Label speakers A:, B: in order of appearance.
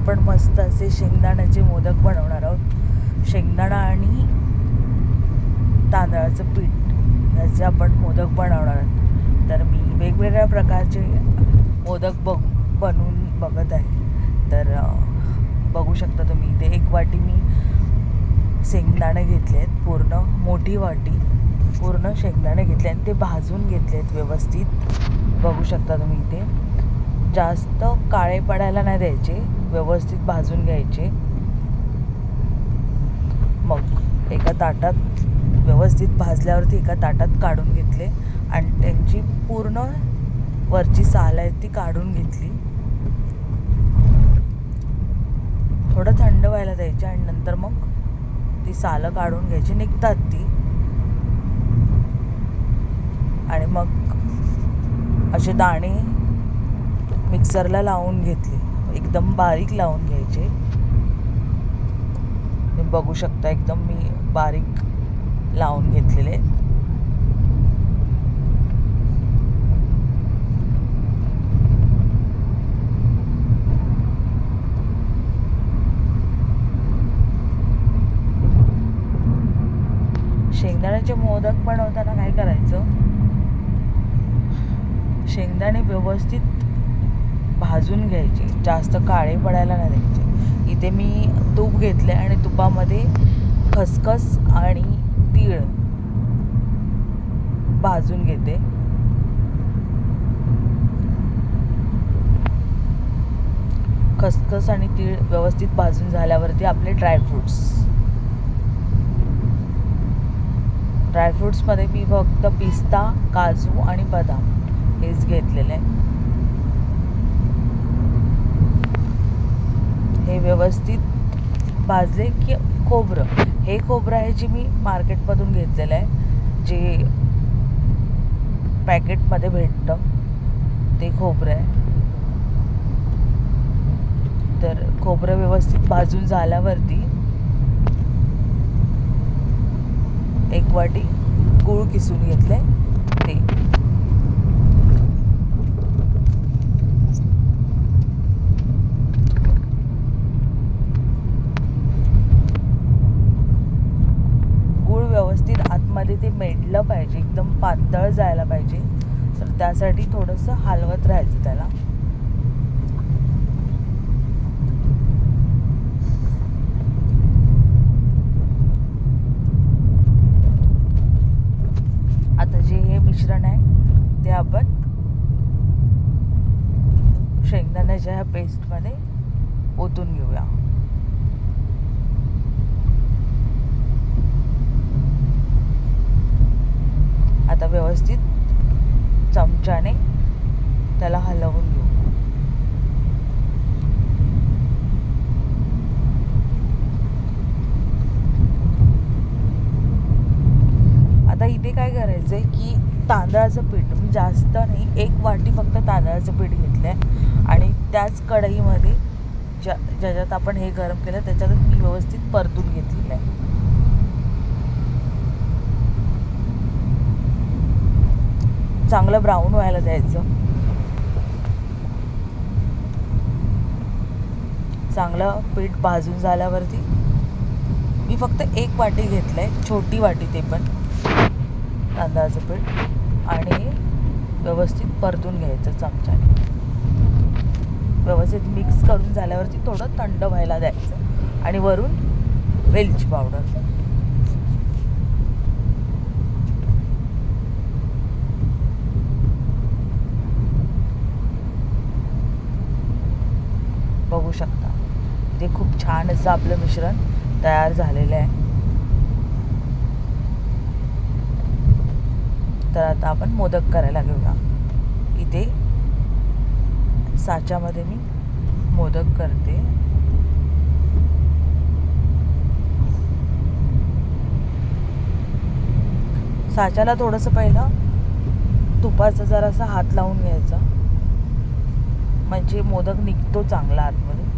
A: आपण मस्त असे शेंगदाण्याचे मोदक बनवणार आहोत. शेंगदाणा आणि तांदळाचं पीठ याचे आपण मोदक बनवणार आहोत. तर मी वेगवेगळ्या प्रकारचे मोदक बनवून बघत आहे. तर बघू शकता तुम्ही इथे 1 वाटी मी शेंगदाणे घेतले आहेत, पूर्ण मोठी वाटी पूर्ण शेंगदाणे घेतले आणि ते भाजून घेतले आहेत व्यवस्थित. बघू शकता तुम्ही इथे. जास्त काळे पडायला नाही द्यायचे, व्यवस्थित भाजून घ्यायचे. मग एका ताटात व्यवस्थित भाजल्यावरती एका ताटात काढून घेतले आणि त्यांची पूर्ण वरची साल आहे ती काढून घेतली. थोडं थंड व्हायला द्यायचे आणि नंतर मग ती सालं काढून घ्यायची, निघतात ती. आणि मग असे दाणे मिक्सरला लावून घेतले, एकदम बारीक लावून घ्यायचे. बघू शकता एकदम मी बारीक लावून घेतलेले. शेंगदाण्याचे मोदक बनवताना काय करायचं, शेंगदाणे व्यवस्थित भाजून घ्यायचे, जास्त काळे पडायला नाही द्यायचे. इथे मी तूप घेतले आणि तुपामध्ये खसखस आणि तीळ भाजून घेते. खसखस आणि तीळ व्यवस्थित भाजून झाल्यावरती आपले ड्रायफ्रुट्समध्ये मी फक्त पिस्ता, काजू आणि बदाम हेच घेतलेले आहे. हे व्यवस्थित भाजले की खोबरं, हे खोबरं आहे जे मी मार्केटमधून घेतलेलं आहे, जे पॅकेटमध्ये भेटतं ते खोबरं आहे. तर खोबरं व्यवस्थित भाजून झाल्यावरती 1 वाटी गूळ किसून घेतले ते. गूळ व्यवस्थित आतमध्ये ते मेडलं पाहिजे, एकदम पातळ जायला पाहिजे. तर त्यासाठी थोडंसं हलवत राहायचं त्याला. आता जे हे मिश्रण आहे ते आपण शेंगदाण्याच्या ह्या पेस्टमध्ये ओतून घेऊया. आता व्यवस्थित चमच्याने त्याला हलवून घेऊ. आता इथे काय करायचं आहे की तांदळाचं पीठ मी जास्त नाही, 1 वाटी फक्त तांदळाचं पीठ घेतलं आहे आणि त्याच कढईमध्ये ज्याच्यात आपण हे गरम केलं त्याच्यात मी व्यवस्थित परतून घेतलेलं आहे. चांगलं ब्राऊन व्हायला द्यायचं. चांगलं पीठ भाजून झाल्यावरती मी फक्त 1 वाटी घेतलं आहे, छोटी वाटी, ते पण तांदळाचं पीठ, आणि व्यवस्थित परतून घ्यायचं चमच्याने. व्यवस्थित मिक्स करून झाल्यावरती थोडं थंड व्हायला द्यायचं आणि वरून वेलची पावडर. बघू शकता ते खूप छान असं आपलं मिश्रण तयार झालेलं आहे. तर आता आपण मोदक करायला घेऊया. इथे साच्यामध्ये मी मोदक करते. साच्याला थोडंसं पहिलं तुपाचा जरासा हात लावून घ्यायचा, म्हणजे मोदक निघतो चांगला आतमध्ये.